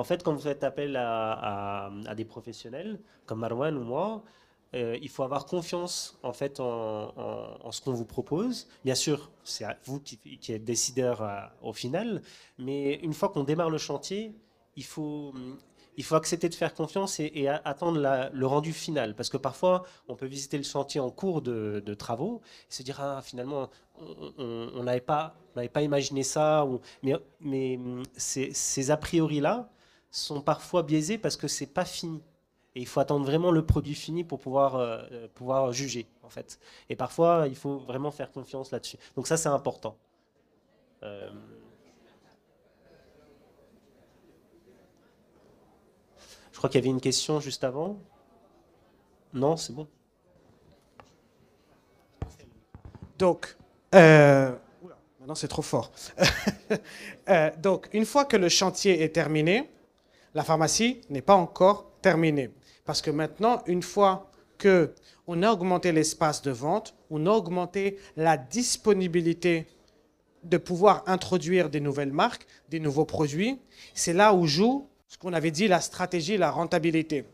En fait, quand vous faites appel à des professionnels comme Marwan ou moi, il faut avoir confiance en fait en ce qu'on vous propose. Bien sûr, c'est à vous qui êtes décideur au final, mais une fois qu'on démarre le chantier, il faut, il faut accepter de faire confiance et attendre le rendu final. Parce que parfois, on peut visiter le chantier en cours de travaux et se dire, ah, finalement, on n'avait pas imaginé ça. Mais ces a priori-là sont parfois biaisés parce que c'est pas fini. Et il faut attendre vraiment le produit fini pour pouvoir juger, en fait. Et parfois, il faut vraiment faire confiance là-dessus. Donc ça, c'est important. Euh, je crois qu'il y avait une question juste avant. Non, c'est bon. Donc, oula, maintenant c'est trop fort. Donc, une fois que le chantier est terminé, la pharmacie n'est pas encore terminée. Parce que maintenant, une fois que on a augmenté l'espace de vente, on a augmenté la disponibilité de pouvoir introduire des nouvelles marques, des nouveaux produits, c'est là où joue ce qu'on avait dit, la stratégie, la rentabilité.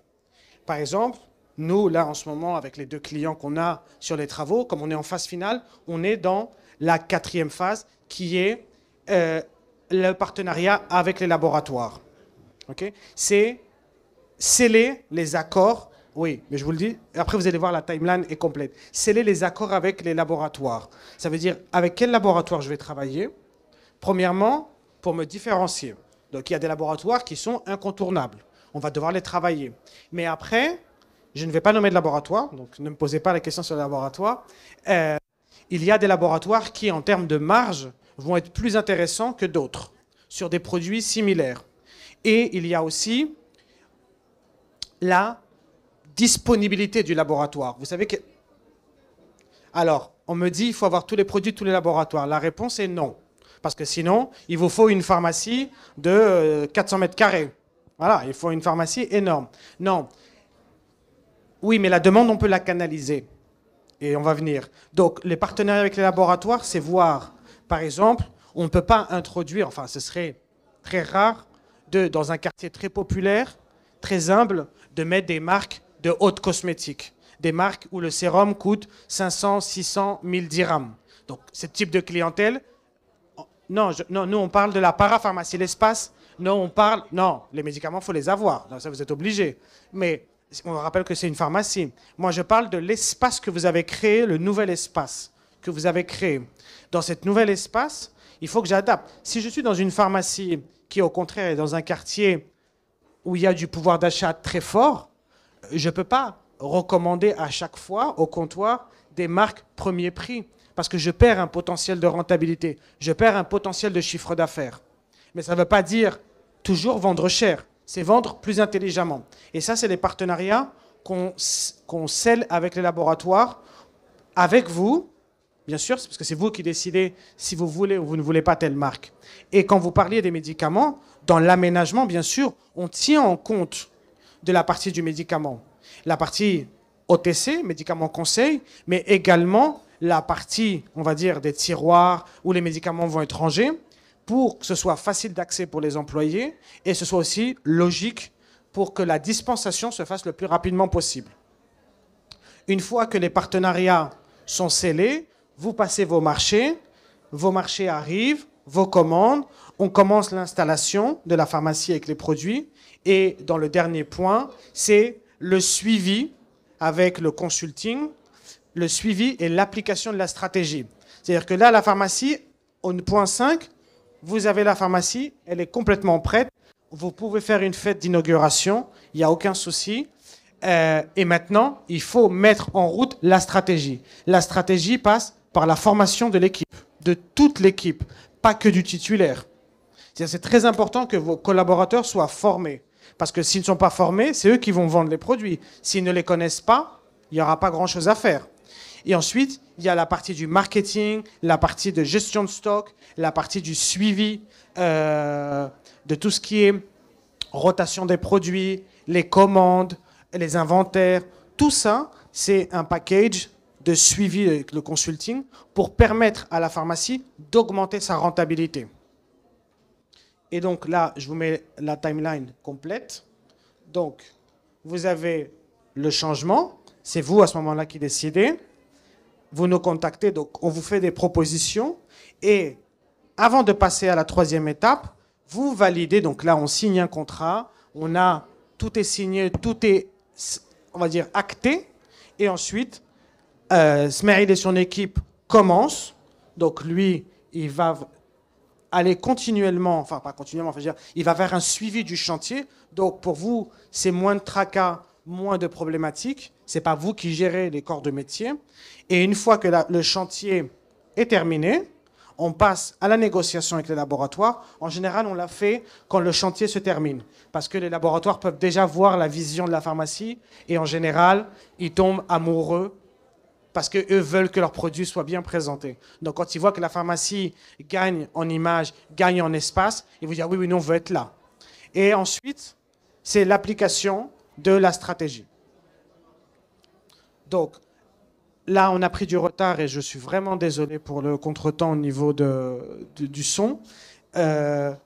Par exemple, nous, là, en ce moment, avec les deux clients qu'on a sur les travaux, comme on est en phase finale, on est dans la quatrième phase qui est le partenariat avec les laboratoires. Okay. C'est sceller les accords. Oui, mais je vous le dis, après vous allez voir, la timeline est complète. Sceller les accords avec les laboratoires. Ça veut dire avec quel laboratoire je vais travailler. Premièrement, pour me différencier. Donc il y a des laboratoires qui sont incontournables. On va devoir les travailler. Mais après, je ne vais pas nommer de laboratoire, donc ne me posez pas la question sur le laboratoire. Il y a des laboratoires qui, en termes de marge, vont être plus intéressants que d'autres, sur des produits similaires. Et il y a aussi la disponibilité du laboratoire. Vous savez que... Alors, on me dit qu'il faut avoir tous les produits de tous les laboratoires. La réponse est non. Parce que sinon, il vous faut une pharmacie de 400 mètres carrés. Voilà, il faut une pharmacie énorme. Non. Oui, mais la demande, on peut la canaliser. Et on va venir. Donc, les partenariats avec les laboratoires, c'est voir, par exemple, on ne peut pas introduire, enfin, ce serait très rare, dans un quartier très populaire, très humble, de mettre des marques de haute cosmétique. Des marques où le sérum coûte 500, 600, 1000 dirhams. Donc, ce type de clientèle, non, non, nous, on parle de la parapharmacie, l'espace. Non, on parle, non, les médicaments, il faut les avoir. Donc, ça, vous êtes obligés. Mais on rappelle que c'est une pharmacie. Moi, je parle de l'espace que vous avez créé, le nouvel espace que vous avez créé. Dans cet nouvel espace, il faut que j'adapte. Si je suis dans une pharmacie qui, au contraire, est dans un quartier où il y a du pouvoir d'achat très fort, je ne peux pas recommander à chaque fois au comptoir des marques premier prix parce que je perds un potentiel de rentabilité, je perds un potentiel de chiffre d'affaires. Mais ça ne veut pas dire toujours vendre cher, c'est vendre plus intelligemment. Et ça, c'est les partenariats qu'on scelle avec les laboratoires, avec vous, bien sûr, parce que c'est vous qui décidez si vous voulez ou vous ne voulez pas telle marque. Et quand vous parliez des médicaments, dans l'aménagement, bien sûr, on tient en compte de la partie du médicament. La partie OTC, médicaments conseils, mais également la partie, on va dire, des tiroirs où les médicaments vont être rangés pour que ce soit facile d'accès pour les employés et ce soit aussi logique pour que la dispensation se fasse le plus rapidement possible. Une fois que les partenariats sont scellés, vous passez vos marchés arrivent, vos commandes, on commence l'installation de la pharmacie avec les produits et dans le dernier point, c'est le suivi avec le consulting, le suivi et l'application de la stratégie. C'est-à-dire que là, la pharmacie, au point 5, vous avez la pharmacie, elle est complètement prête. Vous pouvez faire une fête d'inauguration, il n'y a aucun souci. Et maintenant, il faut mettre en route la stratégie. La stratégie passe par la formation de l'équipe, de toute l'équipe, pas que du titulaire. C'est très important que vos collaborateurs soient formés. Parce que s'ils ne sont pas formés, c'est eux qui vont vendre les produits. S'ils ne les connaissent pas, il n'y aura pas grand-chose à faire. Et ensuite, il y a la partie du marketing, la partie de gestion de stock, la partie du suivi de tout ce qui est rotation des produits, les commandes, les inventaires. Tout ça, c'est un package de suivi avec le consulting pour permettre à la pharmacie d'augmenter sa rentabilité. Et donc là, je vous mets la timeline complète. Donc, vous avez le changement. C'est vous à ce moment-là qui décidez. Vous nous contactez, donc on vous fait des propositions. Et avant de passer à la troisième étape, vous validez. Donc là, on signe un contrat. Tout est signé, tout est, on va dire, acté. Et ensuite, Smaïl et son équipe commencent. Donc lui, il va aller continuellement, enfin pas continuellement, enfin, il va faire un suivi du chantier. Donc pour vous, c'est moins de tracas, moins de problématiques. C'est pas vous qui gérez les corps de métier. Et une fois que le chantier est terminé, on passe à la négociation avec les laboratoires. En général, on l'a fait quand le chantier se termine, parce que les laboratoires peuvent déjà voir la vision de la pharmacie et en général, ils tombent amoureux parce qu'eux veulent que leurs produits soient bien présentés. Donc, quand ils voient que la pharmacie gagne en image, gagne en espace, ils vont dire oui, oui, nous, on veut être là. Et ensuite, c'est l'application de la stratégie. Donc, là, on a pris du retard et je suis vraiment désolé pour le contretemps au niveau du son. Là,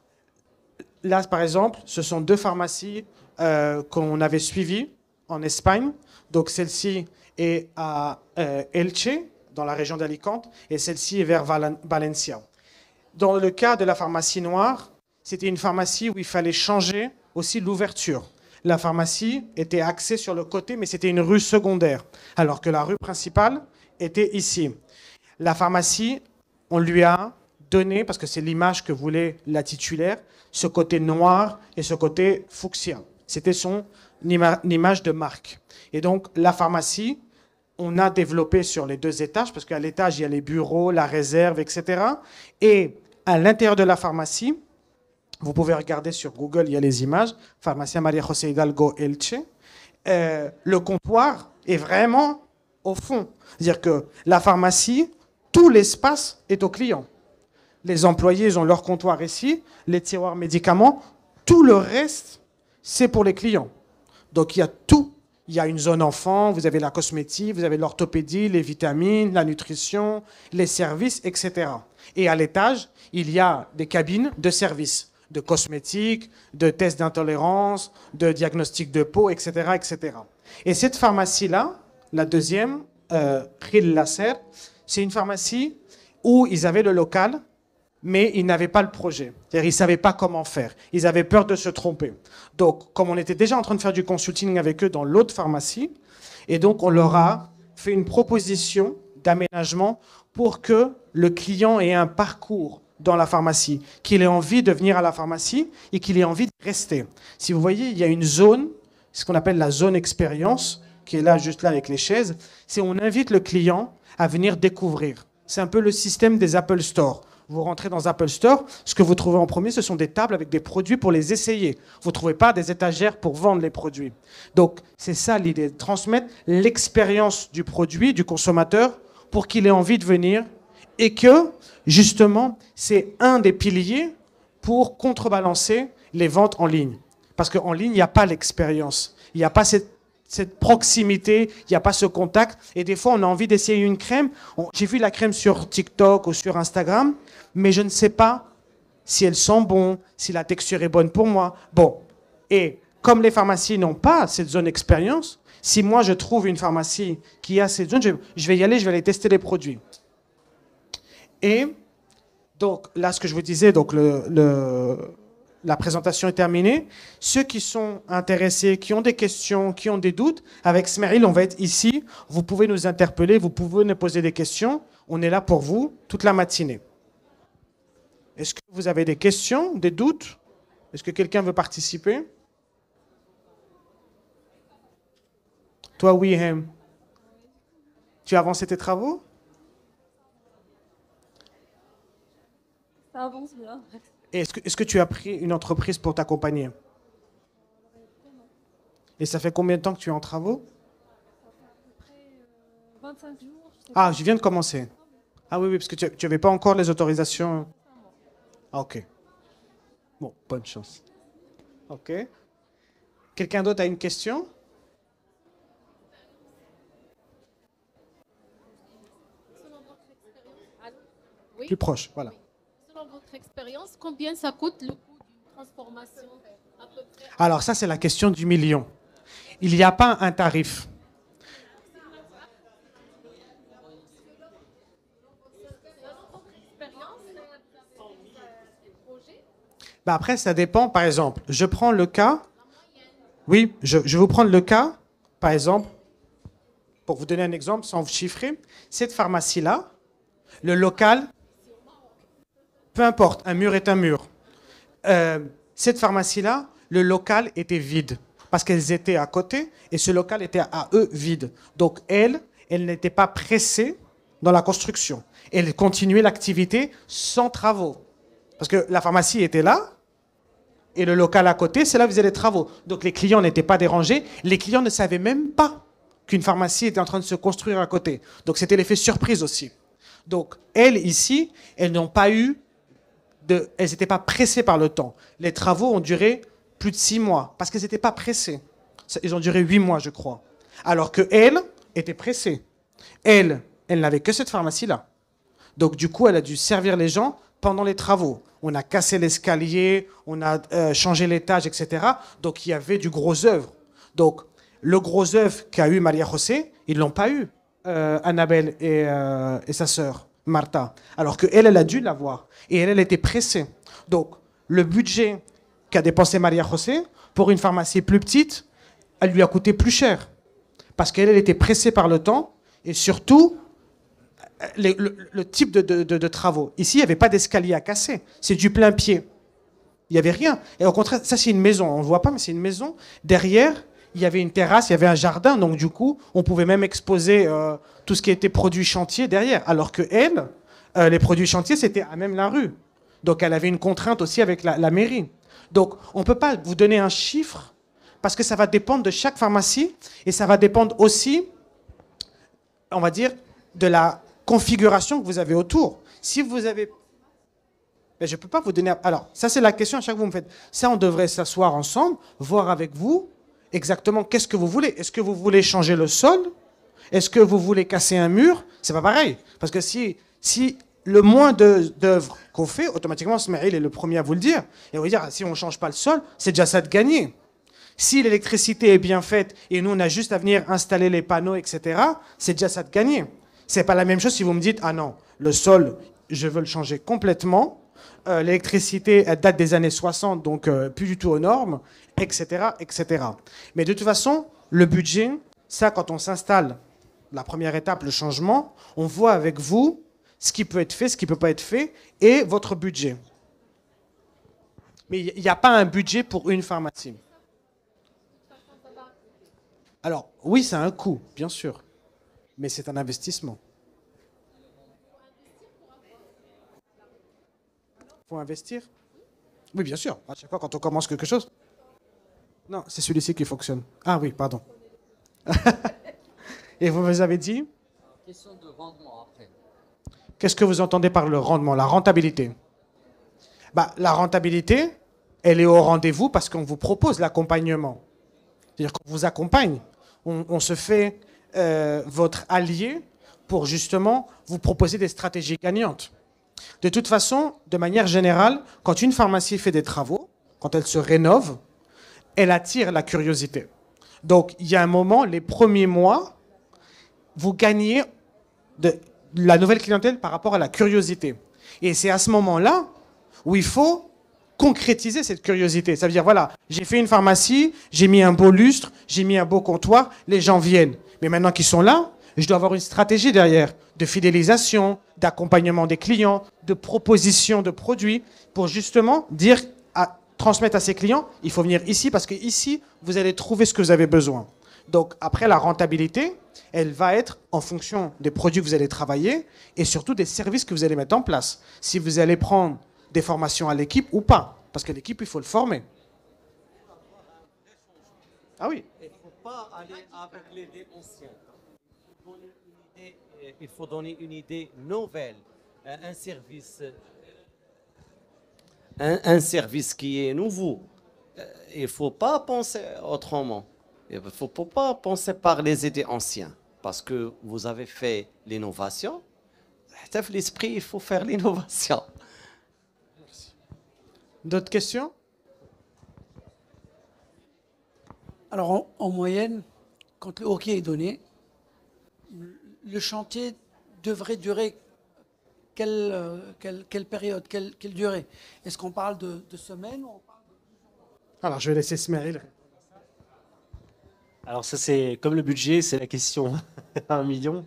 par exemple, ce sont deux pharmacies qu'on avait suivies en Espagne. Donc, celle-ci est à Elche, dans la région d'Alicante, et celle-ci est vers Valencia. Dans le cas de la pharmacie noire, c'était une pharmacie où il fallait changer aussi l'ouverture. La pharmacie était axée sur le côté, mais c'était une rue secondaire, alors que la rue principale était ici. La pharmacie, on lui a donné, parce que c'est l'image que voulait la titulaire, ce côté noir et ce côté fuchsia. C'était son image de marque. Et donc, la pharmacie, on a développé sur les deux étages, parce qu'à l'étage, il y a les bureaux, la réserve, etc. Et à l'intérieur de la pharmacie, vous pouvez regarder sur Google, il y a les images, Pharmacia María José Hidalgo Elche. Le comptoir est vraiment au fond. C'est-à-dire que la pharmacie, tout l'espace est au client. Les employés, ils ont leur comptoir ici, les tiroirs médicaments, tout le reste, c'est pour les clients. Donc il y a tout. Il y a une zone enfant, vous avez la cosmétique, vous avez l'orthopédie, les vitamines, la nutrition, les services, etc. Et à l'étage, il y a des cabines de services, de cosmétiques, de tests d'intolérance, de diagnostic de peau, etc., etc. Et cette pharmacie-là, la deuxième, Khil Lasser, c'est une pharmacie où ils avaient le local, mais ils n'avaient pas le projet. C'est-à-dire, ils ne savaient pas comment faire. Ils avaient peur de se tromper. Donc, comme on était déjà en train de faire du consulting avec eux dans l'autre pharmacie, et donc on leur a fait une proposition d'aménagement pour que le client ait un parcours dans la pharmacie, qu'il ait envie de venir à la pharmacie et qu'il ait envie de rester. Si vous voyez, il y a une zone, ce qu'on appelle la zone expérience, qui est là, juste là avec les chaises, c'est on invite le client à venir découvrir. C'est un peu le système des Apple Store. Vous rentrez dans Apple Store, ce que vous trouvez en premier, ce sont des tables avec des produits pour les essayer. Vous ne trouvez pas des étagères pour vendre les produits. Donc, c'est ça l'idée, de transmettre l'expérience du produit, du consommateur, pour qu'il ait envie de venir et que, justement, c'est un des piliers pour contrebalancer les ventes en ligne. Parce qu'en ligne, il n'y a pas l'expérience. Il n'y a pas cette proximité, il n'y a pas ce contact. Et des fois, on a envie d'essayer une crème. J'ai vu la crème sur TikTok ou sur Instagram, mais je ne sais pas si elle sent bon, si la texture est bonne pour moi. Bon, et comme les pharmacies n'ont pas cette zone expérience, si moi je trouve une pharmacie qui a cette zone, je vais y aller, je vais aller tester les produits. Et donc là, ce que je vous disais, donc la présentation est terminée. Ceux qui sont intéressés, qui ont des questions, qui ont des doutes, avec Smaïl, on va être ici. Vous pouvez nous interpeller, vous pouvez nous poser des questions. On est là pour vous toute la matinée. Est-ce que vous avez des questions, des doutes? Est-ce que quelqu'un veut participer? Toi, oui, Hem. Tu as avancé tes travaux? Ça avance bien. Et est-ce que tu as pris une entreprise pour t'accompagner? Et ça fait combien de temps que tu es en travaux? À peu près 25 jours. Ah, je viens de commencer. Ah oui, oui, parce que tu n'avais pas encore les autorisations. Ah, ok. Bon, bonne chance. Ok. Quelqu'un d'autre a une question? Selon votre expérience, allô? Oui. Plus proche, voilà. Selon votre expérience, combien ça coûte le coût transformation à peu près. Alors ça, c'est la question du million. Il n'y a pas un tarif. Bah après, ça dépend. Par exemple, je prends le cas. Oui, je vais vous prendre le cas. Par exemple, pour vous donner un exemple sans vous chiffrer, cette pharmacie-là, le local, peu importe, un mur est un mur. Cette pharmacie-là, le local était vide parce qu'elles étaient à côté et ce local était à eux vide. Donc elle n'était pas pressée dans la construction. Elle continuait l'activité sans travaux. Parce que la pharmacie était là et le local à côté, c'est là où ils faisaient les travaux. Donc les clients n'étaient pas dérangés. Les clients ne savaient même pas qu'une pharmacie était en train de se construire à côté. Donc c'était l'effet surprise aussi. Donc elles, ici, elles n'ont pas eu elles n'étaient pas pressées par le temps. Les travaux ont duré plus de 6 mois parce qu'elles n'étaient pas pressées. Ils ont duré 8 mois, je crois. Alors qu'elle était pressée. Elle n'avait que cette pharmacie-là. Donc du coup, elle a dû servir les gens pendant les travaux. On a cassé l'escalier, on a changé l'étage, etc. Donc il y avait du gros œuvre. Donc le gros œuvre qu'a eu Maria José, ils ne l'ont pas eu, Annabelle et sa sœur. Martha, alors qu'elle, elle a dû l'avoir. Et elle était pressée. Donc, le budget qu'a dépensé Maria José, pour une pharmacie plus petite, elle lui a coûté plus cher. Parce qu'elle était pressée par le temps, et surtout, le type de travaux. Ici, il n'y avait pas d'escalier à casser. C'est du plein pied. Il n'y avait rien. Et au contraire, ça, c'est une maison. On ne le voit pas, mais c'est une maison. Derrière, il y avait une terrasse, il y avait un jardin. Donc, du coup, on pouvait même exposer tout ce qui était produits chantier derrière. Alors que elle, les produits chantiers, c'était à même la rue. Donc, elle avait une contrainte aussi avec la mairie. Donc, on ne peut pas vous donner un chiffre parce que ça va dépendre de chaque pharmacie et ça va dépendre aussi, on va dire, de la configuration que vous avez autour. Si vous avez... Mais je ne peux pas vous donner... Alors, ça, c'est la question à chaque fois que vous me faites. Ça, on devrait s'asseoir ensemble, voir avec vous exactement qu'est-ce que vous voulez. Est-ce que vous voulez changer le sol? Est-ce que vous voulez casser un mur? C'est pas pareil. Parce que si le moins d'œuvres qu'on fait, automatiquement, Smaïl est le premier à vous le dire. Et on va dire, si on ne change pas le sol, c'est déjà ça de gagner. Si l'électricité est bien faite et nous, on a juste à venir installer les panneaux, etc., c'est déjà ça de gagner. C'est pas la même chose si vous me dites, ah non, le sol, je veux le changer complètement. L'électricité, elle date des années 60, donc plus du tout aux normes, etc., etc. Mais de toute façon, le budget, ça, quand on s'installe, la première étape, le changement, on voit avec vous ce qui peut être fait, ce qui ne peut pas être fait, et votre budget. Mais il n'y a pas un budget pour une pharmacie. Alors, oui, ça a un coût, bien sûr, mais c'est un investissement. Il faut investir? Oui, bien sûr. À chaque fois, quand on commence quelque chose. Non, c'est celui-ci qui fonctionne. Ah oui, pardon. Et vous avez dit? Question de rendement après. Qu'est-ce que vous entendez par le rendement, la rentabilité? La rentabilité, elle est au rendez-vous parce qu'on vous propose l'accompagnement. C'est-à-dire qu'on vous accompagne. On se fait votre allié pour justement vous proposer des stratégies gagnantes. De toute façon, de manière générale, quand une pharmacie fait des travaux, quand elle se rénove, elle attire la curiosité. Donc, il y a un moment, les premiers mois, vous gagnez de la nouvelle clientèle par rapport à la curiosité. Et c'est à ce moment-là où il faut concrétiser cette curiosité. Ça veut dire, voilà, j'ai fait une pharmacie, j'ai mis un beau lustre, j'ai mis un beau comptoir, les gens viennent. Mais maintenant qu'ils sont là, je dois avoir une stratégie derrière de fidélisation, d'accompagnement des clients, de proposition de produits pour justement dire, transmettre à ses clients, il faut venir ici parce que ici, vous allez trouver ce que vous avez besoin. Donc après, la rentabilité, elle va être en fonction des produits que vous allez travailler et surtout des services que vous allez mettre en place. Si vous allez prendre des formations à l'équipe ou pas. Parce que l'équipe, il faut le former. Ah oui. Il ne faut pas aller avec l'idée ancienne. Il faut donner une idée nouvelle, un service qui est nouveau. Il ne faut pas penser autrement. Il ne faut pas penser par les idées anciennes. Parce que vous avez fait l'innovation. L'esprit, il faut faire l'innovation. D'autres questions? Alors, en moyenne, quand le OK est donné, le chantier devrait durer quelle période, quelle durée? Est-ce qu'on parle de semaines ou on parle Alors, je vais laisser Smeril. Alors ça c'est comme le budget, c'est la question à 1 million.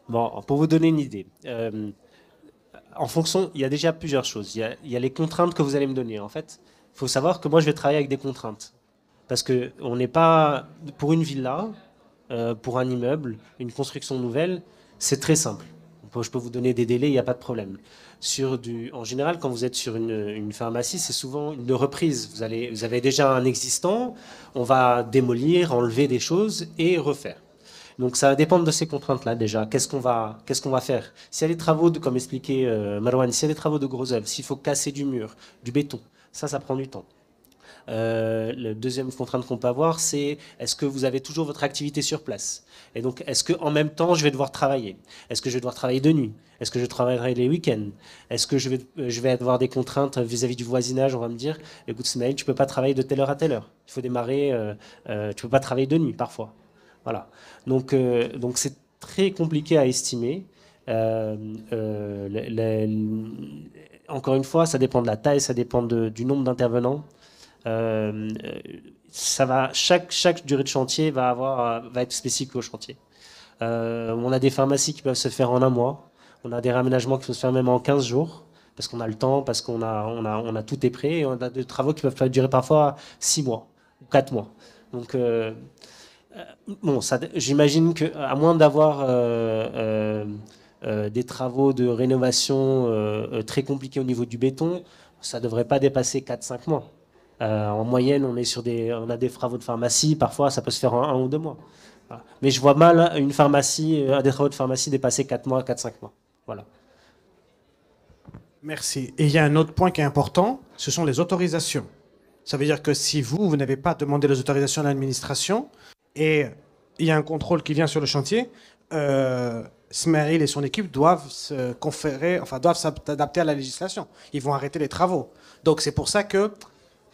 Bon, pour vous donner une idée, en fonction, il y a déjà plusieurs choses. Il y a les contraintes que vous allez me donner. En fait, il faut savoir que moi je vais travailler avec des contraintes. Parce que on n'est pas pour une villa, pour un immeuble, une construction nouvelle, c'est très simple. Je peux vous donner des délais, il n'y a pas de problème. En général, quand vous êtes sur une pharmacie, c'est souvent une reprise. Vous avez déjà un existant, on va démolir, enlever des choses et refaire. Donc ça va dépendre de ces contraintes-là déjà. Qu'est-ce qu'on va faire? S'il y a des travaux, comme expliquait Marwan, s'il y a des travaux de gros œuvres, s'il faut casser du mur, du béton, ça prend du temps. La deuxième contrainte qu'on peut avoir, c'est est-ce que vous avez toujours votre activité sur place? Et donc, est-ce qu'en même temps, je vais devoir travailler? Est-ce que je vais devoir travailler de nuit? Est-ce que je travaillerai les week-ends? Est-ce que je vais avoir des contraintes vis-à-vis du voisinage? On va me dire, écoute, Smaïl, tu peux pas travailler de telle heure à telle heure. Il faut démarrer, tu peux pas travailler de nuit parfois. Voilà. Donc c'est très compliqué à estimer. Encore une fois, ça dépend de la taille, ça dépend du nombre d'intervenants. Chaque durée de chantier va être spécifique au chantier. On a des pharmacies qui peuvent se faire en 1 mois. On a des réaménagements qui peuvent se faire même en 15 jours, parce qu'on a le temps, parce qu'on a tout est prêt. Et on a des travaux qui peuvent durer parfois 6 mois ou 4 mois. Donc, bon, j'imagine qu'à moins d'avoir des travaux de rénovation très compliqués au niveau du béton, ça ne devrait pas dépasser 4-5 mois. En moyenne, on a des travaux de pharmacie, parfois ça peut se faire en 1 ou 2 mois. Voilà. Mais je vois mal des travaux de pharmacie dépasser 4 mois, 4-5 mois. Voilà. Merci. Et il y a un autre point qui est important, ce sont les autorisations. Ça veut dire que si vous n'avez pas demandé les autorisations à l'administration et il y a un contrôle qui vient sur le chantier, Smeril et son équipe doivent doivent s'adapter à la législation. Ils vont arrêter les travaux. Donc c'est pour ça que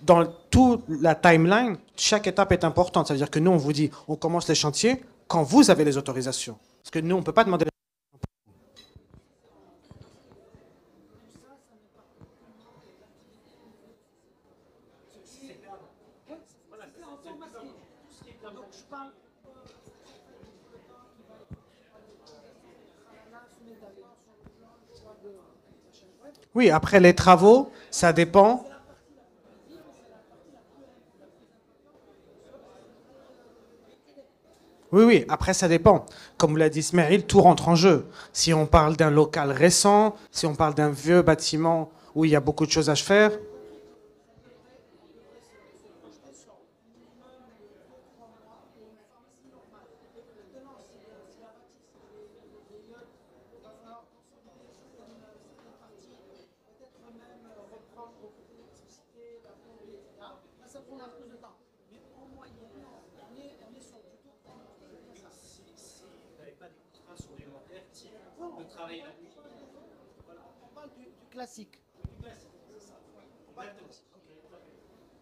dans toute la timeline, chaque étape est importante. Ça veut dire que nous, on vous dit, on commence les chantiers quand vous avez les autorisations. Parce que nous, on ne peut pas demander. Oui, après les travaux, ça dépend. Oui, après ça dépend. Comme vous l'a dit Smeril, tout rentre en jeu. Si on parle d'un local récent, si on parle d'un vieux bâtiment où il y a beaucoup de choses à faire. classique?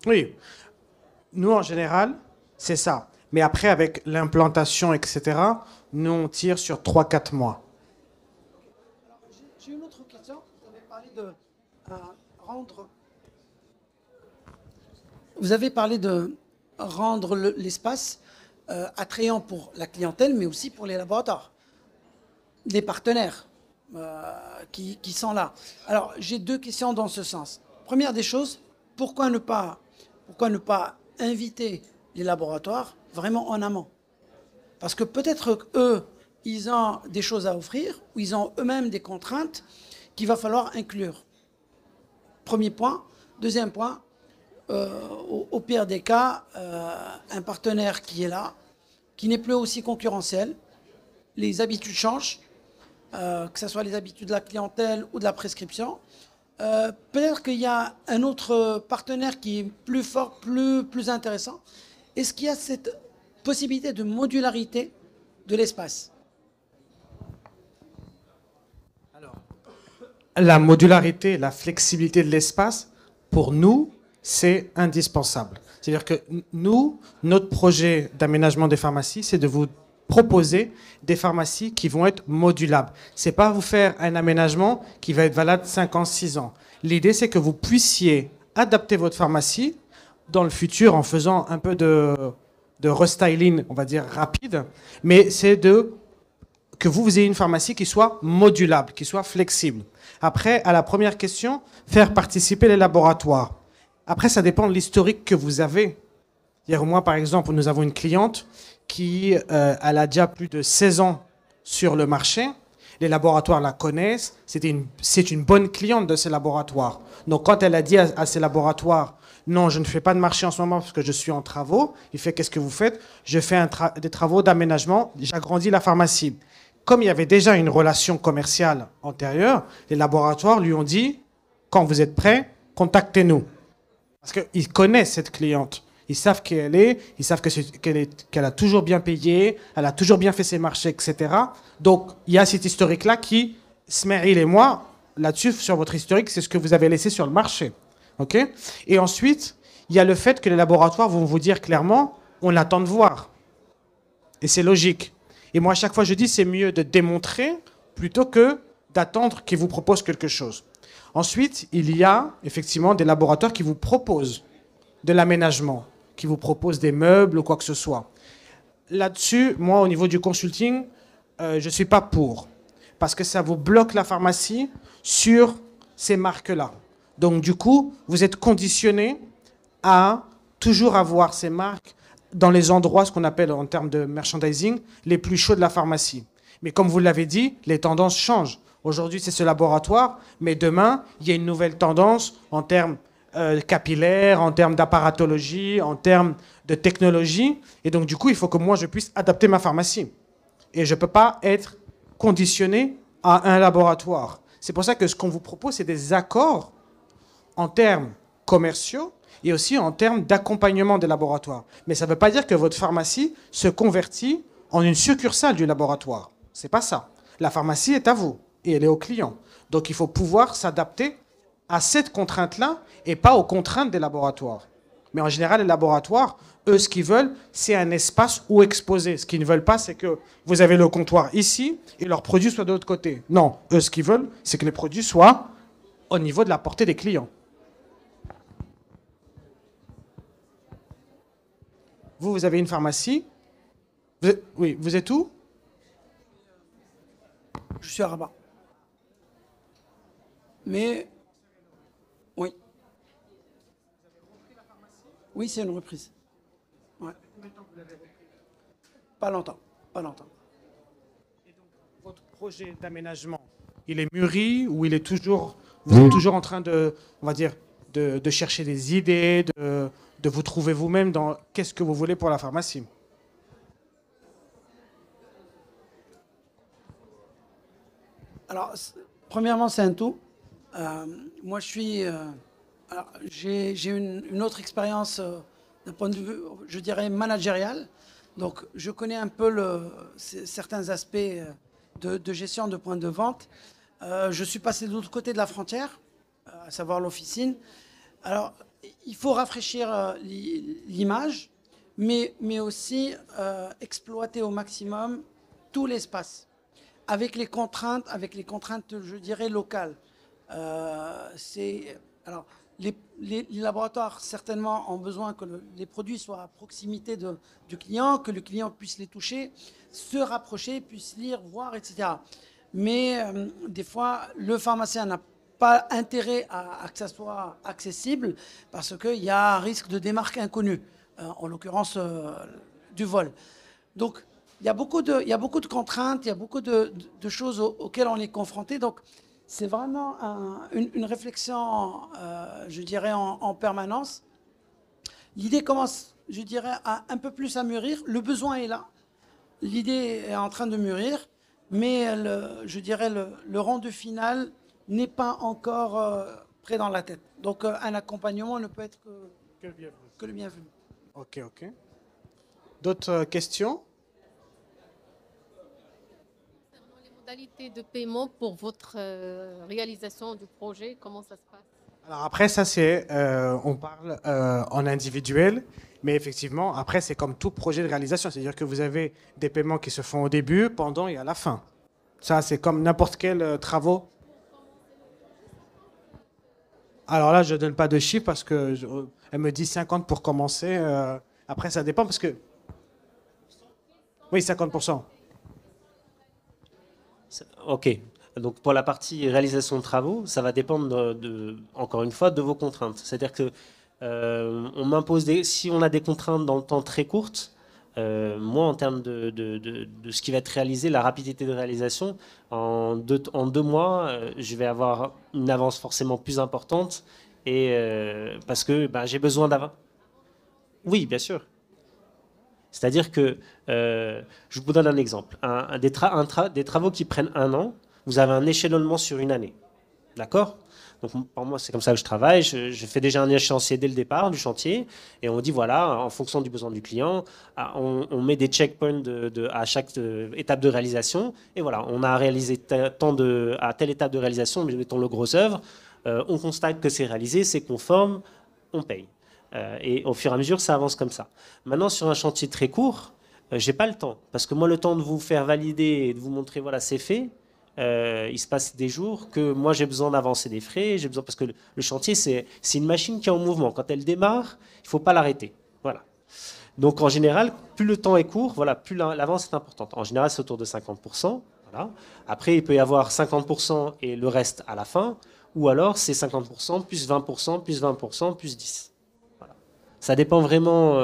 Oui, nous en général, c'est ça. Mais après, avec l'implantation, etc., nous on tire sur 3-4 mois. J'ai une autre question. Vous avez parlé de rendre. Vous avez parlé de rendre l'espace attrayant pour la clientèle, mais aussi pour les laboratoires, les partenaires qui sont là. Alors, j'ai deux questions dans ce sens. Première des choses, pourquoi ne pas inviter les laboratoires vraiment en amont? Parce que peut-être qu'eux, ils ont des choses à offrir, ou ils ont eux-mêmes des contraintes qu'il va falloir inclure. Premier point. Deuxième point, au pire des cas, un partenaire qui est là, qui n'est plus aussi concurrentiel, les habitudes changent, que ce soit les habitudes de la clientèle ou de la prescription. Peut-être qu'il y a un autre partenaire qui est plus fort, plus intéressant. Est-ce qu'il y a cette possibilité de modularité de l'espace? Alors, la modularité, la flexibilité de l'espace, pour nous, c'est indispensable. C'est-à-dire que nous, notre projet d'aménagement des pharmacies, c'est de vous proposer des pharmacies qui vont être modulables. C'est pas vous faire un aménagement qui va être valable 5 ans, 6 ans. L'idée, c'est que vous puissiez adapter votre pharmacie dans le futur en faisant un peu de restyling, on va dire rapide, mais c'est que vous ayez une pharmacie qui soit modulable, qui soit flexible. Après, à la première question, faire participer les laboratoires. Après, ça dépend de l'historique que vous avez. C'est-à-dire, moi, par exemple, nous avons une cliente qui elle a déjà plus de 16 ans sur le marché. Les laboratoires la connaissent. C'est une bonne cliente de ces laboratoires. Donc, quand elle a dit à ces laboratoires, non, je ne fais pas de marché en ce moment parce que je suis en travaux, il fait, qu'est-ce que vous faites? Je fais des travaux d'aménagement, j'agrandis la pharmacie. Comme il y avait déjà une relation commerciale antérieure, les laboratoires lui ont dit, quand vous êtes prêts, contactez-nous. Parce qu'ils connaissent cette cliente. Ils savent qui elle est, ils savent qu'elle a toujours bien payé, elle a toujours bien fait ses marchés, etc. Donc, il y a cet historique-là qui, Smeril et moi, là-dessus, sur votre historique, c'est ce que vous avez laissé sur le marché. OK? Et ensuite, il y a le fait que les laboratoires vont vous dire clairement, on attend de voir. Et c'est logique. Et moi, à chaque fois, je dis, c'est mieux de démontrer plutôt que d'attendre qu'ils vous proposent quelque chose. Ensuite, il y a effectivement des laboratoires qui vous proposent de l'aménagement, qui vous proposent des meubles ou quoi que ce soit. Là-dessus, moi, au niveau du consulting, je ne suis pas pour. Parce que ça vous bloque la pharmacie sur ces marques-là. Donc, du coup, vous êtes conditionné à toujours avoir ces marques dans les endroits, ce qu'on appelle en termes de merchandising, les plus chauds de la pharmacie. Mais comme vous l'avez dit, les tendances changent. Aujourd'hui, c'est ce laboratoire, mais demain, il y a une nouvelle tendance en termes capillaires, en termes d'apparatologie, en termes de technologie. Et donc, du coup, il faut que moi, je puisse adapter ma pharmacie. Et je ne peux pas être conditionné à un laboratoire. C'est pour ça que ce qu'on vous propose, c'est des accords en termes commerciaux et aussi en termes d'accompagnement des laboratoires. Mais ça ne veut pas dire que votre pharmacie se convertit en une succursale du laboratoire. Ce n'est pas ça. La pharmacie est à vous et elle est au client. Donc il faut pouvoir s'adapter à cette contrainte-là et pas aux contraintes des laboratoires. Mais en général, les laboratoires, eux, ce qu'ils veulent, c'est un espace où exposer. Ce qu'ils ne veulent pas, c'est que vous avez le comptoir ici et leurs produits soient de l'autre côté. Non, eux, ce qu'ils veulent, c'est que les produits soient au niveau de la portée des clients. Vous avez une pharmacie. Oui, vous êtes où? Je suis à Rabat. Mais, oui. Oui, c'est une reprise. Ouais. Pas longtemps, pas longtemps. Et donc, votre projet d'aménagement, il est mûri ou il est toujours, vous êtes toujours en train de, on va dire, de chercher des idées, de vous trouver vous-même dans qu'est-ce que vous voulez pour la pharmacie? Alors, premièrement, c'est un tout. Moi, j'ai une autre expérience d'un point de vue, je dirais, managérial. Donc, je connais un peu certains aspects de gestion de points de vente. Je suis passé de l'autre côté de la frontière, à savoir l'officine. Alors, il faut rafraîchir l'image, mais aussi exploiter au maximum tout l'espace, avec les contraintes, je dirais, locales. Alors, les laboratoires, certainement, ont besoin que les produits soient à proximité du client, que le client puisse les toucher, se rapprocher, puisse lire, voir, etc. Mais des fois, le pharmacien n'a pas intérêt à que ça soit accessible parce qu'il y a un risque de démarque inconnue, en l'occurrence du vol. Donc, il y a beaucoup de contraintes, il y a beaucoup de choses auxquelles on est confronté. Donc, c'est vraiment une réflexion, je dirais, en permanence. L'idée commence, je dirais, un peu plus à mûrir. Le besoin est là. L'idée est en train de mûrir. Mais, je dirais, le rendu final n'est pas encore prêt dans la tête. Donc, un accompagnement ne peut être que le bienvenu. Ok. D'autres questions? Les modalités de paiement pour votre réalisation du projet, comment ça se passe? Alors après, ça c'est, on parle en individuel, mais effectivement, après c'est comme tout projet de réalisation, c'est-à-dire que vous avez des paiements qui se font au début, pendant et à la fin. Ça c'est comme n'importe quel travaux. Alors là, je donne pas de chiffre parce que elle me dit 50 pour commencer. Après, ça dépend parce que oui, 50%. Ok. Donc pour la partie réalisation de travaux, ça va dépendre encore une fois de vos contraintes. C'est-à-dire que on m'impose si on a des contraintes dans le temps très courtes, moi en termes de ce qui va être réalisé, la rapidité de réalisation, en 2 mois, je vais avoir une avance forcément plus importante et parce que ben, j'ai besoin d'avoir. Oui, bien sûr. C'est-à-dire que, je vous donne un exemple, des travaux qui prennent 1 an, vous avez un échelonnement sur une année. D'accord? Donc pour moi, c'est comme ça que je travaille. Je fais déjà un échéancier dès le départ du chantier et on dit voilà, en fonction du besoin du client, on met des checkpoints à chaque étape de réalisation. Et voilà, on a réalisé à telle étape de réalisation, mettons le gros œuvre, on constate que c'est réalisé, c'est conforme, on paye. Et au fur et à mesure, ça avance comme ça. Maintenant, sur un chantier très court, j'ai pas le temps. Parce que moi, le temps de vous faire valider et de vous montrer, voilà, c'est fait, il se passe des jours que moi, j'ai besoin d'avancer des frais. J'ai besoin, parce que le chantier, c'est une machine qui est en mouvement. Quand elle démarre, il faut pas l'arrêter. Voilà. Donc, en général, plus le temps est court, voilà, plus l'avance est importante. En général, c'est autour de 50%. Voilà. Après, il peut y avoir 50% et le reste à la fin. Ou alors, c'est 50% plus 20%, plus 20%, plus 10%. Ça dépend vraiment.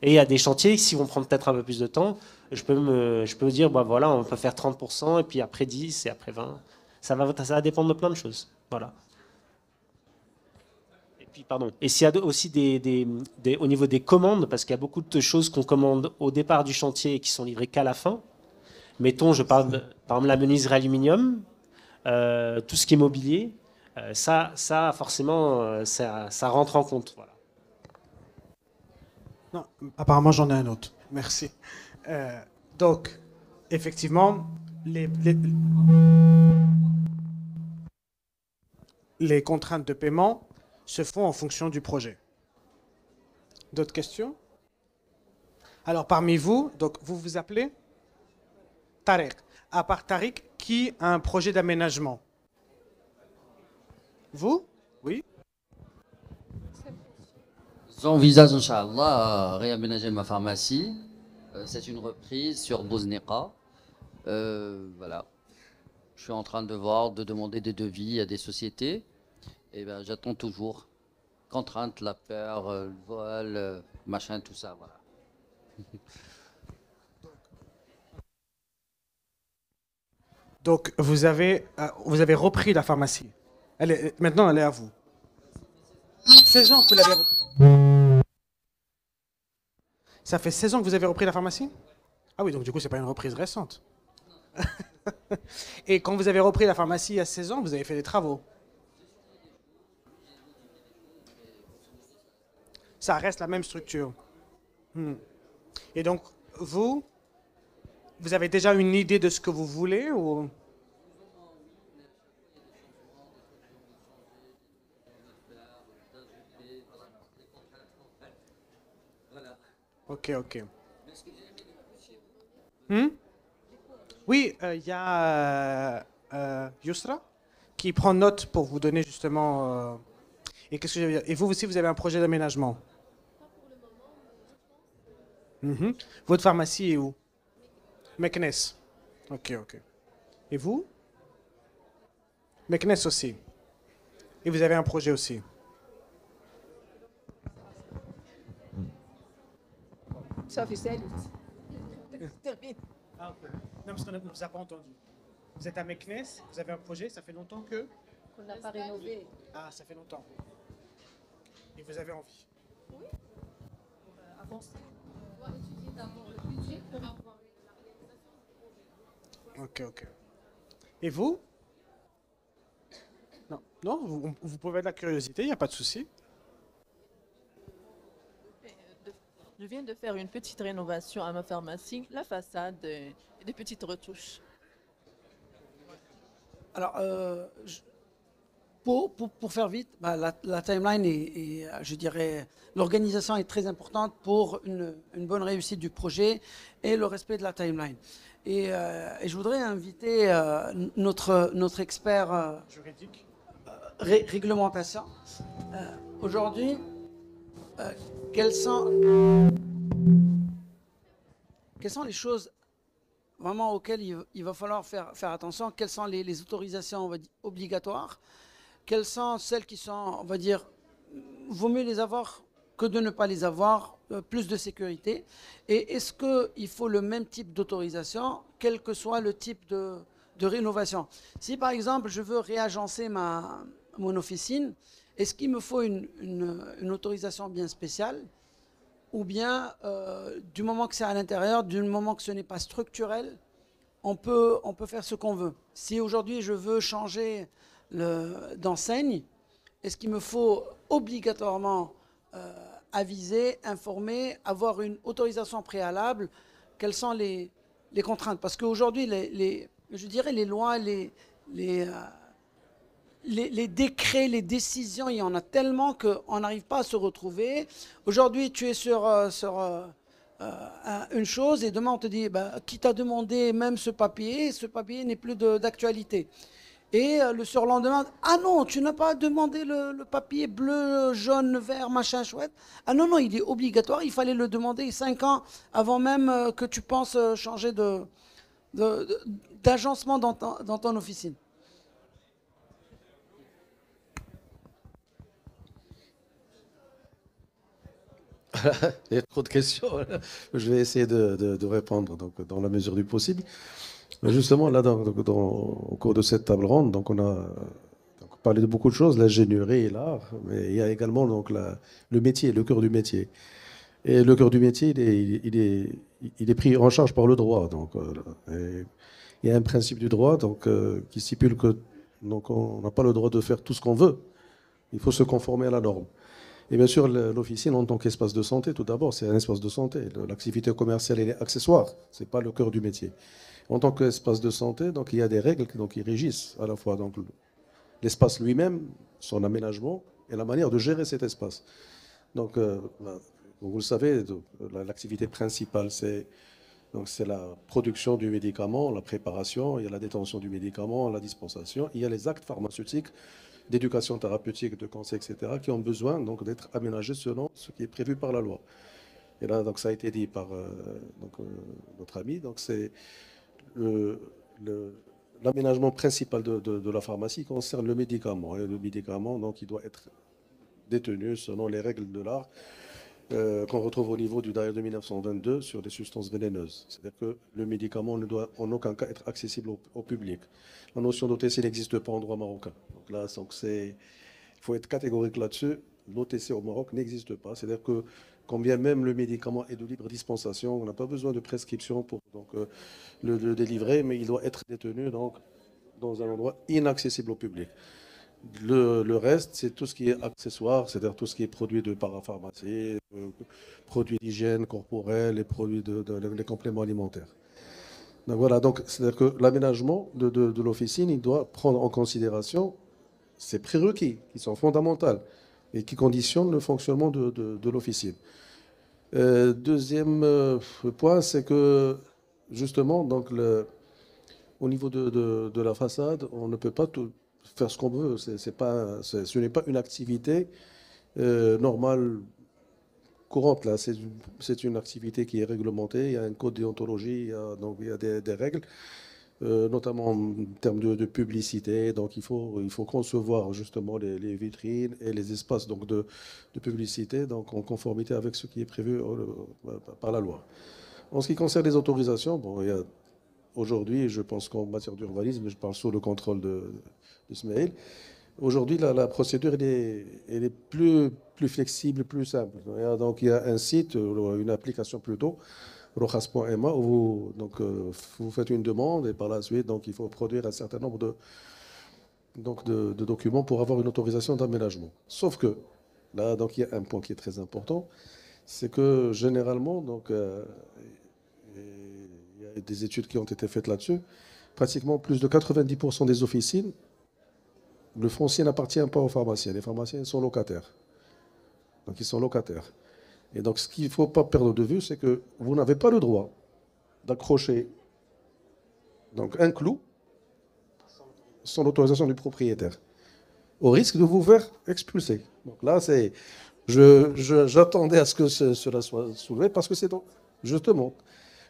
Et il y a des chantiers, si vont prendre peut-être un peu plus de temps, je peux me dire, bah voilà, on peut faire 30%, et puis après 10, et après 20. Ça va dépendre de plein de choses. Voilà. Et puis, pardon. Et s'il y a aussi au niveau des commandes, parce qu'il y a beaucoup de choses qu'on commande au départ du chantier et qui sont livrées qu'à la fin. Mettons, je parle par exemple la menuiserie aluminium, tout ce qui est mobilier, ça forcément, ça rentre en compte. Voilà. Non, apparemment, j'en ai un autre. Merci. Donc, effectivement, les contraintes de paiement se font en fonction du projet. D'autres questions? Alors, parmi vous, donc vous vous appelez Tariq. À part Tariq, qui a un projet d'aménagement? Vous? Oui? J'envisage, Inch'Allah, réaménager ma pharmacie. C'est une reprise sur Bouznika. Voilà. Je suis en train de voir, de demander des devis à des sociétés. Et ben, j'attends toujours. Contrainte, la peur, le vol, machin, tout ça, voilà. Donc, vous avez repris la pharmacie. Maintenant, elle est à vous. 16 ans que vous l'avez repris. Ça fait 16 ans que vous avez repris la pharmacie? Ah oui, donc du coup, c'est pas une reprise récente. Et quand vous avez repris la pharmacie il y a 16 ans, vous avez fait des travaux. Ça reste la même structure. Et donc, vous avez déjà une idée de ce que vous voulez ou... Ok, ok. Oui, il y a Yusra qui prend note pour vous donner justement... Et qu'est-ce que je veux dire? Et vous aussi, vous avez un projet d'aménagement? Votre pharmacie est où? Meknes. Ok, ok. Et vous? Meknes aussi. Et vous avez un projet aussi? Ça fait salut. Ah, ok. Non, parce qu'on ne vous a pas entendu. Vous êtes à Meknes, vous avez un projet, ça fait longtemps que... On n'a pas rénové. Ah, ça fait longtemps. Et vous avez envie? Oui. Avancer. On doit étudier d'abord le budget pour avoir la réalisation du projet. Ok, ok. Et vous? Non, non, vous pouvez de la curiosité, il n'y a pas de souci. Je viens de faire une petite rénovation à ma pharmacie, la façade et des petites retouches. Alors, Pour faire vite, bah, la timeline je dirais, l'organisation est très importante pour une bonne réussite du projet et le respect de la timeline. Et je voudrais inviter notre expert Juridique. Réglementation. Aujourd'hui, quelles sont les choses vraiment auxquelles il va falloir faire attention? Quelles sont les autorisations, on va dire, obligatoires? Quelles sont celles qui sont, on va dire, vaut mieux les avoir que de ne pas les avoir, plus de sécurité? Et est-ce qu'il faut le même type d'autorisation, quel que soit le type de rénovation? Si par exemple je veux réagencer mon officine, est-ce qu'il me faut une autorisation bien spéciale? Ou bien, du moment que c'est à l'intérieur, du moment que ce n'est pas structurel, on peut faire ce qu'on veut. Si aujourd'hui je veux changer d'enseigne, est-ce qu'il me faut obligatoirement aviser, informer, avoir une autorisation préalable? Quelles sont les contraintes? Parce qu'aujourd'hui, je dirais les lois, les décrets, les décisions, il y en a tellement qu'on n'arrive pas à se retrouver. Aujourd'hui, tu es sur une chose et demain on te dit qui t'a demandé même ce papier n'est plus d'actualité. Et le surlendemain, ah non, tu n'as pas demandé le papier bleu, jaune, vert, machin chouette. Ah non, il est obligatoire, il fallait le demander 5 ans avant même que tu penses changer d'agencement dans ton officine. Il y a trop de questions. Je vais essayer de répondre donc, dans la mesure du possible. Mais justement, là, au cours de cette table ronde, donc, on a parlé de beaucoup de choses, l'ingénierie et l'art, mais il y a également donc, le métier, le cœur du métier. Et le cœur du métier, il est pris en charge par le droit. Donc, il y a un principe du droit donc, qui stipule que donc, on n'a pas le droit de faire tout ce qu'on veut. Il faut se conformer à la norme. Et bien sûr, l'officine, en tant qu'espace de santé, tout d'abord, c'est un espace de santé. L'activité commerciale, elle est accessoire, ce n'est pas le cœur du métier. En tant qu'espace de santé, donc, il y a des règles qui régissent à la fois donc, l'espace lui-même, son aménagement et la manière de gérer cet espace. Donc, vous le savez, l'activité principale, c'est la production du médicament, la préparation, il y a la détention du médicament, la dispensation, il y a les actes pharmaceutiques, d'éducation thérapeutique, de conseil, etc., qui ont besoin donc d'être aménagés selon ce qui est prévu par la loi. Et là, donc, ça a été dit par notre ami. Donc, c'est l'aménagement principal de la pharmacie concerne le médicament. Et le médicament, donc, il doit être détenu selon les règles de l'art qu'on retrouve au niveau du DAER de 1922 sur les substances vénéneuses. C'est-à-dire que le médicament ne doit en aucun cas être accessible au public. La notion d'OTC n'existe pas en droit marocain. Donc là, il faut être catégorique là-dessus. L'OTC au Maroc n'existe pas. C'est-à-dire que quand bien même le médicament est de libre dispensation, on n'a pas besoin de prescription pour le délivrer, mais il doit être détenu donc, dans un endroit inaccessible au public. Le reste, c'est tout ce qui est accessoire, c'est-à-dire tout ce qui est produit de parapharmacie, produits d'hygiène corporelle et produits des compléments alimentaires. Donc voilà, c'est-à-dire que l'aménagement de l'officine, il doit prendre en considération ces prérequis qui sont fondamentaux et qui conditionnent le fonctionnement de l'officine. Deuxième point, c'est que justement, donc, au niveau de la façade, on ne peut pas tout faire ce qu'on veut. Ce n'est pas une activité normale, courante. Là. C'est une activité qui est réglementée. Il y a un code déontologie, il y a des règles, notamment en termes de publicité. Donc il faut concevoir justement les vitrines et les espaces donc, de publicité donc, en conformité avec ce qui est prévu par la loi. En ce qui concerne les autorisations, bon, aujourd'hui, je pense qu'en matière d'urbanisme, je parle sous le contrôle d'Ismaël. Aujourd'hui, la procédure elle est plus flexible, plus simple. Donc, il y a un site, une application plutôt, rojas.ma, où vous faites une demande et par la suite, donc, il faut produire un certain nombre de documents pour avoir une autorisation d'aménagement. Sauf que, là, donc, il y a un point qui est très important, c'est que généralement, donc, il y a des études qui ont été faites là-dessus, pratiquement plus de 90% des officines le foncier n'appartient pas aux pharmaciens. Les pharmaciens sont locataires. Donc ils sont locataires. Et donc ce qu'il ne faut pas perdre de vue, c'est que vous n'avez pas le droit d'accrocher donc, un clou sans l'autorisation du propriétaire, au risque de vous faire expulser. Donc là, j'attendais à ce que cela soit soulevé, parce que c'est donc, justement,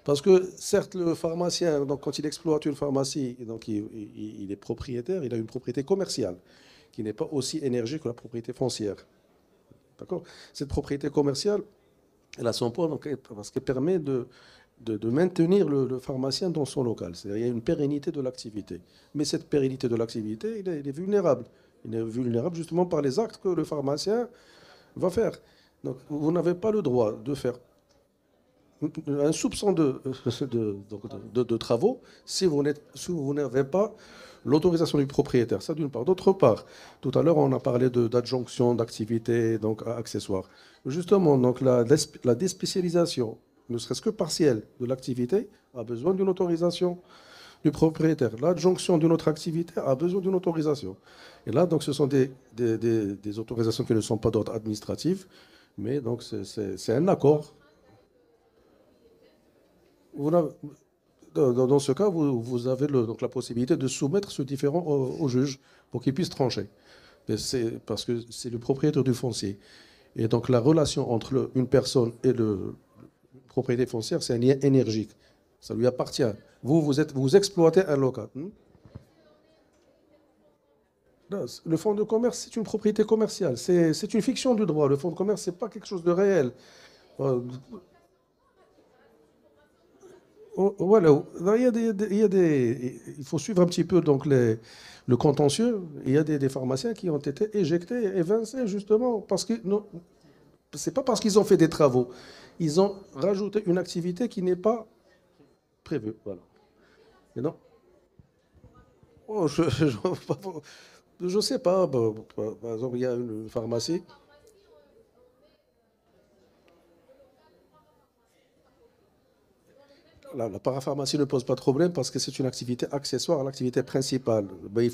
parce que certes, le pharmacien, donc, quand il exploite une pharmacie, donc, il est propriétaire, il a une propriété commerciale, qui n'est pas aussi énergique que la propriété foncière. D'accord ? Cette propriété commerciale, elle a son poids, donc, parce qu'elle permet de maintenir le pharmacien dans son local. C'est-à-dire qu'il y a une pérennité de l'activité. Mais cette pérennité de l'activité, il est vulnérable. Il est vulnérable justement par les actes que le pharmacien va faire. Donc vous n'avez pas le droit de faire un soupçon de travaux si vous n'avez pas l'autorisation du propriétaire. Ça d'une part. D'autre part, tout à l'heure on a parlé d'adjonction d'activités donc accessoires. Justement, donc la déspécialisation, ne serait-ce que partielle, de l'activité, a besoin d'une autorisation du propriétaire. L'adjonction d'une autre activité a besoin d'une autorisation. Et là, donc, ce sont des autorisations qui ne sont pas d'ordre administratif, mais donc c'est un accord. Dans ce cas, vous avez donc la possibilité de soumettre ce différend au juge pour qu'il puisse trancher. C'est parce que c'est le propriétaire du foncier. Et donc la relation entre une personne et le propriété foncière, c'est un lien énergique. Ça lui appartient. Vous exploitez un local. Le fonds de commerce, c'est une propriété commerciale. C'est une fiction du droit. Le fonds de commerce, ce n'est pas quelque chose de réel. Voilà. Il faut suivre un petit peu donc, le contentieux. Il y a des pharmaciens qui ont été éjectés, évincés, justement, parce que ce n'est pas parce qu'ils ont fait des travaux. Ils ont rajouté une activité qui n'est pas prévue. Voilà. Mais non. Oh, je ne sais pas. Par exemple, il y a une pharmacie. La parapharmacie ne pose pas de problème parce que c'est une activité accessoire à l'activité principale. Ben,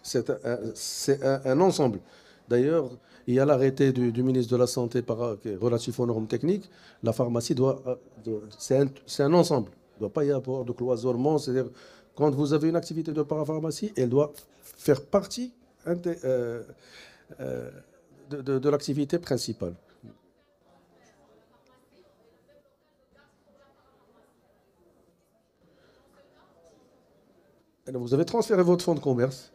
c'est un ensemble. D'ailleurs, il y a l'arrêté du ministre de la Santé relatif aux normes techniques. La pharmacie c'est un ensemble. Il ne doit pas y avoir de cloisonnement. C'est-à-dire, quand vous avez une activité de parapharmacie, elle doit faire partie de l'activité principale. Alors, vous avez transféré votre fonds de commerce.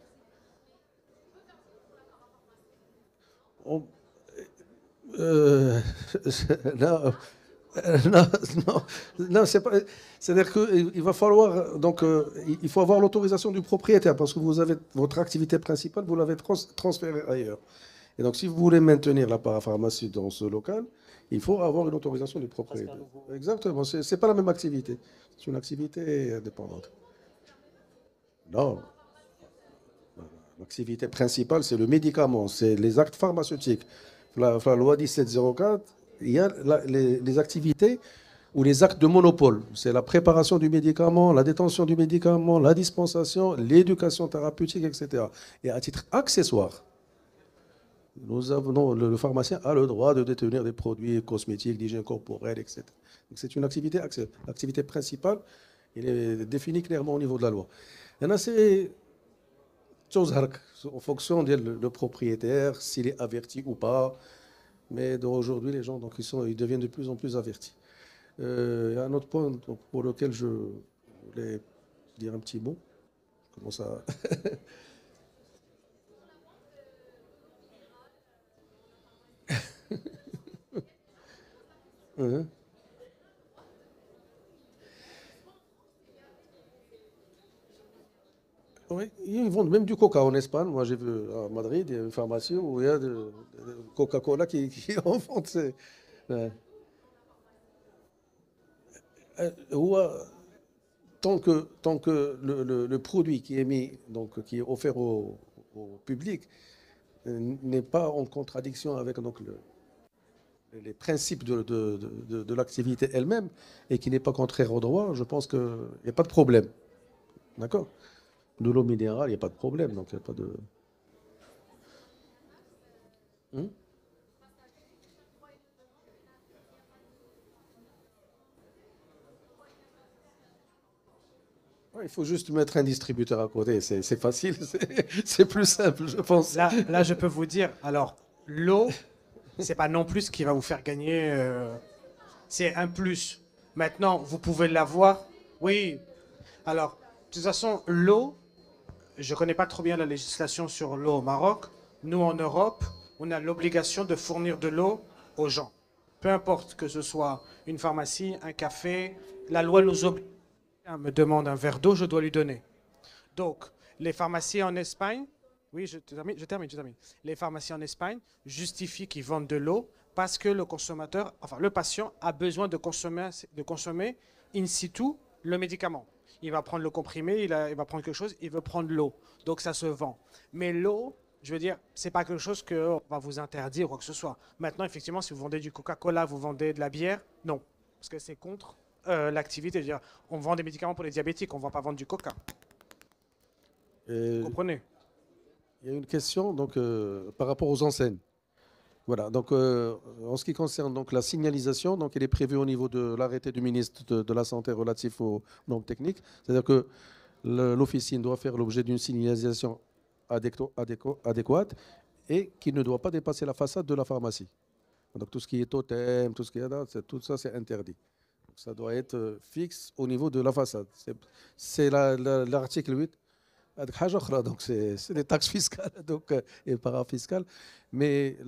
Non, c'est pas. C'est-à-dire qu'il va falloir donc il faut avoir l'autorisation du propriétaire parce que vous avez votre activité principale, vous l'avez transférée ailleurs. Et donc, si vous voulez maintenir la parapharmacie dans ce local, il faut avoir une autorisation du propriétaire. Exactement. C'est pas la même activité. C'est une activité indépendante. Non. L'activité principale, c'est le médicament, c'est les actes pharmaceutiques. La loi 1704, il y a les activités ou les actes de monopole. C'est la préparation du médicament, la détention du médicament, la dispensation, l'éducation thérapeutique, etc. Et à titre accessoire, le pharmacien a le droit de détenir des produits cosmétiques, d'hygiène corporelle, etc. Donc c'est une activité accessoire. L'activité principale, elle est définie clairement au niveau de la loi. Il y en a, c'est en fonction du propriétaire, s'il est averti ou pas. Mais aujourd'hui, les gens donc, ils deviennent de plus en plus avertis. Il y a un autre point pour lequel je voulais dire un petit mot. Je commence à... Oui, ils vendent même du coca en Espagne. Moi, j'ai vu à Madrid, il y a une pharmacie où il y a de Coca-Cola qui en vend. Tant que le produit qui est mis, donc qui est offert au public, n'est pas en contradiction avec donc, les principes de l'activité elle-même et qui n'est pas contraire au droit, je pense qu'il n'y a pas de problème. D'accord ? De l'eau minérale, il n'y a pas de problème. Donc il n'y a pas de... Hmm. Ouais, il faut juste mettre un distributeur à côté, c'est facile, c'est plus simple, je pense. Là, je peux vous dire, alors, l'eau, c'est pas non plus ce qui va vous faire gagner. C'est un plus. Maintenant, vous pouvez l'avoir. Oui. Alors, de toute façon, l'eau, je connais pas trop bien la législation sur l'eau au Maroc. Nous, en Europe, on a l'obligation de fournir de l'eau aux gens. Peu importe que ce soit une pharmacie, un café, la loi nous oblige. Quelqu'un me demande un verre d'eau, je dois lui donner. Donc, les pharmacies en Espagne, oui, je termine. Les pharmacies en Espagne justifient qu'ils vendent de l'eau parce que le consommateur, enfin le patient, a besoin de consommer in situ le médicament. Il va prendre le comprimé, il va prendre quelque chose, il veut prendre l'eau. Donc ça se vend. Mais l'eau, je veux dire, c'est pas quelque chose qu'on va vous interdire ou quoi que ce soit. Maintenant, effectivement, si vous vendez du Coca-Cola, vous vendez de la bière, non. Parce que c'est contre l'activité. Je veux dire, on vend des médicaments pour les diabétiques, on ne va pas vendre du Coca. Vous comprenez? Il y a une question donc, par rapport aux enseignes. Voilà, donc en ce qui concerne donc, la signalisation, donc, elle est prévue au niveau de l'arrêté du ministre de la Santé relatif aux normes techniques. C'est-à-dire que l'officine doit faire l'objet d'une signalisation adéquate et qui ne doit pas dépasser la façade de la pharmacie. Donc tout ce qui est totem, tout ce qui est tout ça, c'est interdit. Donc, ça doit être fixe au niveau de la façade. C'est l'article 8. Donc c'est des taxes fiscales donc, et parafiscales. Mais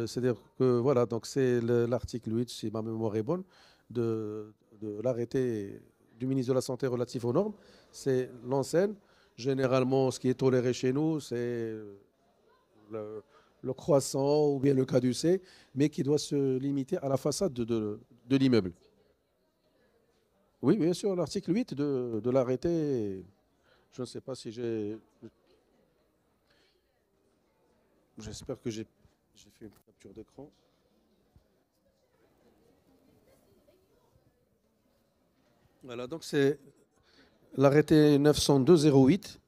c'est-à-dire que voilà, donc c'est l'article 8, si ma mémoire est bonne, de l'arrêté du ministre de la Santé relatif aux normes. C'est l'enseigne. Généralement, ce qui est toléré chez nous, c'est le croissant ou bien le caducé, mais qui doit se limiter à la façade de l'immeuble. Oui, bien sûr, l'article 8 de l'arrêté. Je ne sais pas si j'ai... J'espère que j'ai fait une capture d'écran. Voilà, donc c'est l'arrêté 902-08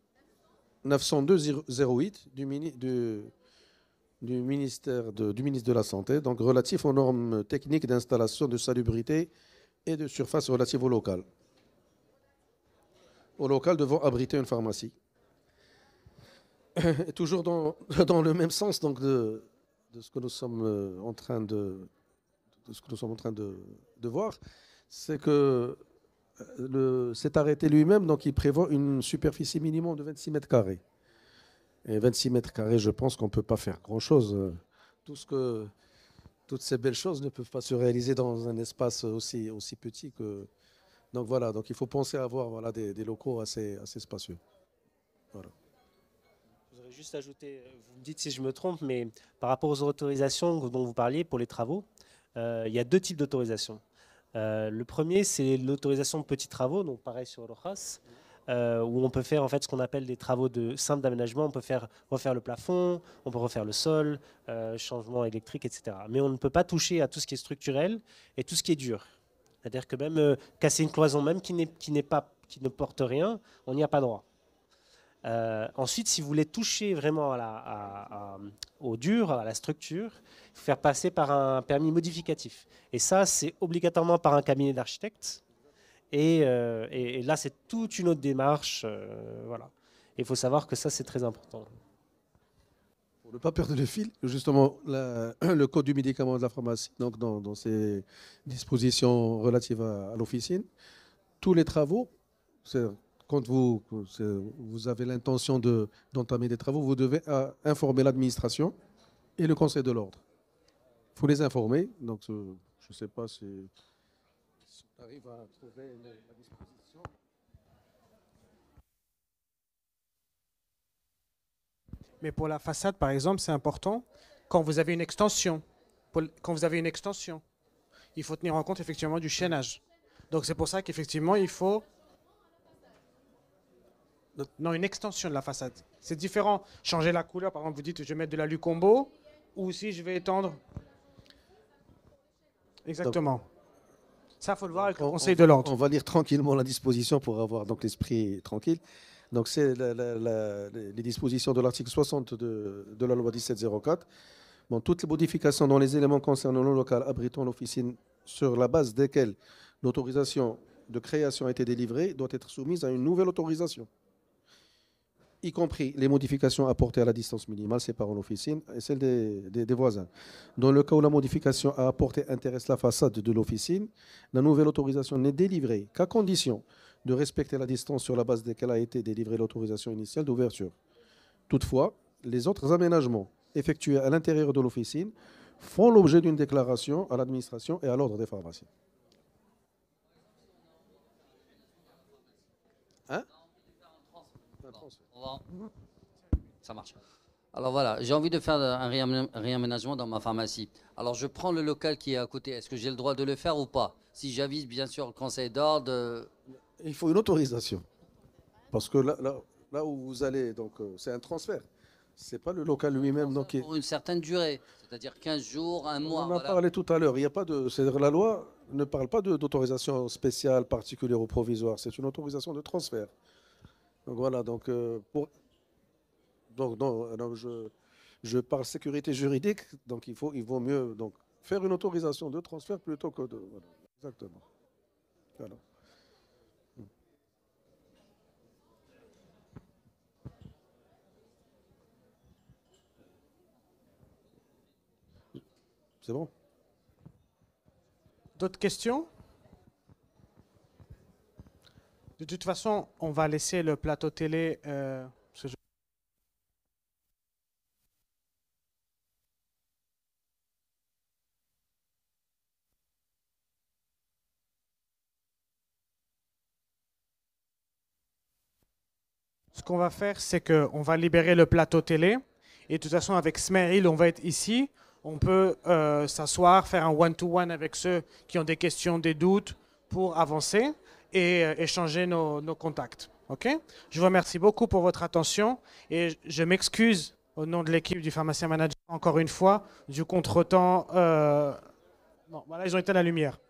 du ministre de la Santé, donc relatif aux normes techniques d'installation de salubrité et de surface relatives au local. Au local devant abriter une pharmacie. Et toujours dans le même sens donc de ce que nous sommes en train de voir, c'est que cet arrêté lui-même, donc, il prévoit une superficie minimum de 26 mètres carrés. Et 26 mètres carrés, je pense qu'on ne peut pas faire grand-chose. Toutes ces belles choses ne peuvent pas se réaliser dans un espace aussi petit que... Donc voilà, donc il faut penser à avoir voilà, des locaux assez spacieux. Voilà. Je voudrais juste ajouter, vous me dites si je me trompe, mais par rapport aux autorisations dont vous parliez pour les travaux, il y a deux types d'autorisations. Le premier, c'est l'autorisation de petits travaux, donc pareil sur l'ORAS, où on peut faire en fait ce qu'on appelle des travaux de simple d'aménagement. On peut refaire le plafond, on peut refaire le sol, changement électrique, etc. Mais on ne peut pas toucher à tout ce qui est structurel et tout ce qui est dur. C'est-à-dire que même casser une cloison, même qui ne porte rien, on n'y a pas droit. Ensuite, si vous voulez toucher vraiment au dur, à la structure, il faut faire passer par un permis modificatif. Et ça, c'est obligatoirement par un cabinet d'architecte. Et là, c'est toute une autre démarche. Voilà. Il faut savoir que ça, c'est très important. Pour ne pas perdre le fil, justement, le code du médicament de la pharmacie, donc dans ses dispositions relatives à l'officine, tous les travaux, quand vous avez l'intention d'entamer des travaux, vous devez informer l'administration et le conseil de l'ordre. Il faut les informer. Donc, je ne sais pas si on arrive à trouver la disposition. Mais pour la façade, par exemple, c'est important quand vous avez une extension. Il faut tenir en compte effectivement du chaînage. Donc c'est pour ça qu'effectivement, il faut... Non, une extension de la façade. C'est différent. Changer la couleur, par exemple, vous dites je vais mettre de l'alu combo, ou si je vais étendre... Exactement. Donc, ça, il faut le voir avec le conseil de l'ordre. On va lire tranquillement la disposition pour avoir donc l'esprit tranquille. Donc, c'est les dispositions de l'article 60 de la loi 1704. Bon, toutes les modifications dans les éléments concernant le local abritant l'officine sur la base desquelles l'autorisation de création a été délivrée doit être soumise à une nouvelle autorisation, y compris les modifications apportées à la distance minimale séparant l'officine et celle des voisins. Dans le cas où la modification à apporter intéresse la façade de l'officine, la nouvelle autorisation n'est délivrée qu'à condition de respecter la distance sur la base desquelles a été délivrée l'autorisation initiale d'ouverture. Toutefois, les autres aménagements effectués à l'intérieur de l'officine font l'objet d'une déclaration à l'administration et à l'ordre des pharmacies. Hein? Ça marche. Alors voilà, j'ai envie de faire un réaménagement dans ma pharmacie. Alors je prends le local qui est à côté. Est-ce que j'ai le droit de le faire ou pas? Si j'avise bien sûr le conseil d'ordre. Il faut une autorisation. Parce que là où vous allez, donc c'est un transfert. Ce n'est pas le local lui-même. Donc, pour une certaine durée, c'est-à-dire 15 jours, un mois. On en a parlé tout à l'heure. Il y a pas de, la loi ne parle pas d'autorisation spéciale, particulière ou provisoire. C'est une autorisation de transfert. Donc voilà, donc, je parle sécurité juridique, donc il vaut mieux donc, faire une autorisation de transfert plutôt que de... Voilà, exactement. Voilà. C'est bon? D'autres questions? De toute façon, on va laisser le plateau télé. Ce qu'on va faire, c'est qu'on va libérer le plateau télé. Et de toute façon, avec Smaïl, on va être ici. On peut s'asseoir, faire un one-to-one avec ceux qui ont des questions, des doutes pour avancer et échanger nos contacts. Ok? Je vous remercie beaucoup pour votre attention et je m'excuse au nom de l'équipe du pharmacien manager encore une fois du contretemps. Non, voilà, ils ont éteint la lumière.